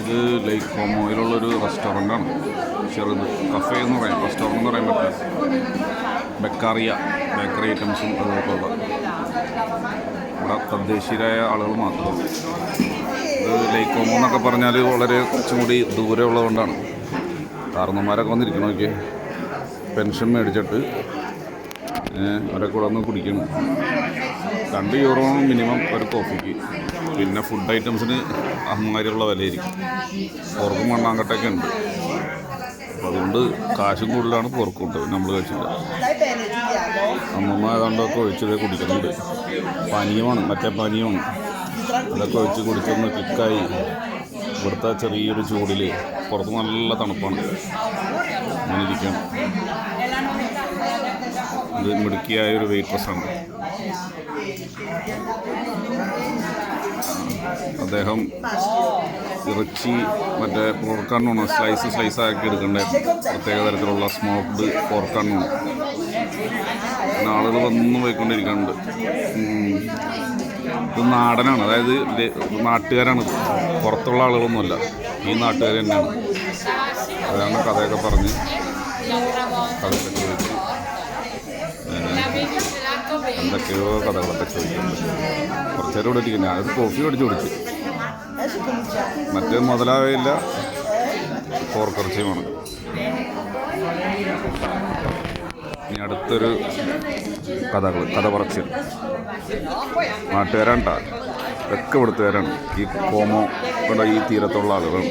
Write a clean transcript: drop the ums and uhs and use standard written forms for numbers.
ഇത് ലേക്ക് കോമോയിലുള്ളൊരു റെസ്റ്റോറൻ്റാണ്. ചെറുത് കഫേ എന്ന് പറയാം, റെസ്റ്റോറൻ്റ് എന്ന് പറയാൻ പറ്റില്ല. ബേക്കറി ഐറ്റംസും അതുപോലെ ഇവിടെ തദ്ദേശീയരായ ആളുകൾ മാത്രമേ. ഇത് ലേക്ക് കോമോ എന്നൊക്കെ പറഞ്ഞാൽ വളരെ കുറച്ചും കൂടി ദൂരെ ഉള്ളതുകൊണ്ടാണ്. കാരണന്മാരൊക്കെ വന്നിരിക്കണം. നോക്കിയേ, പെൻഷൻ മേടിച്ചിട്ട് അവരെ കൂടെ ഒന്ന് കുടിക്കണം. €2 മിനിമം ഒരു കോഫിക്ക്. പിന്നെ ഫുഡ് ഐറ്റംസിന് അഹങ്കാരിയുള്ള വിലയായിരിക്കും. പുറക്കും മണ്ണാങ്കട്ടൊക്കെ ഉണ്ട്. അപ്പോൾ അതുകൊണ്ട് കാശും കൂടുതലാണ്, പുറക്കുണ്ട്. നമ്മൾ കഴിച്ചില്ല. അമ്മമ്മ ഏതാണ്ടൊക്കെ ഒഴിച്ചത് കുടിക്കുന്നുണ്ട്. പനിയുമാണ്, മറ്റേ പനിയുമാണ്. അതൊക്കെ ഒഴിച്ച് കുടിച്ചൊന്ന് ക്ലിക്കായി. ഇവിടുത്തെ ചെറിയൊരു ചൂടിൽ പുറത്ത് നല്ല തണുപ്പാണ്. അങ്ങനെ ഇരിക്കണം. ഇത് മിടുക്കിയായൊരു വെയിട്രസ്സാണ്. അദ്ദേഹം ഇറച്ചി മറ്റേ പോർക്കണ്ണാണ്, സ്ലൈസാക്കി എടുക്കേണ്ടത്. പ്രത്യേക തരത്തിലുള്ള സ്മോക്ക്ഡ് പോർക്കണ്ണാണ്. പിന്നെ ആളുകൾ വന്നു പോയിക്കൊണ്ടിരിക്കുന്നുണ്ട്. ഇത് നാടനാണ്, അതായത് നാട്ടുകാരാണ്. പുറത്തുള്ള ആളുകളൊന്നുമല്ല, ഈ നാട്ടുകാർ തന്നെയാണ്. അതാണ് കഥയൊക്കെ പറഞ്ഞ് കഥകളൊക്കെ ചോദിച്ചു. എന്തൊക്കെയോ കഥകളൊക്കെ ചോദിക്കുന്നുണ്ട്. കുറച്ച് നേരം ഇവിടെ ഇരിക്കുന്നത്. അത് കോഫി മേടിച്ച് കുടിച്ച്. മറ്റേ മുതലാവില്ല, പോർക്കിറച്ചിയുമാണ്. ഇനി അടുത്തൊരു കഥ പറച്ചിൽ. നാട്ടുകാരാണ്, ഇതൊക്കെ ഇവിടുത്തുകാരാണ്. ഈ കോമോ ഇവിടെ ഈ തീരത്തുള്ള ആളുകൾ.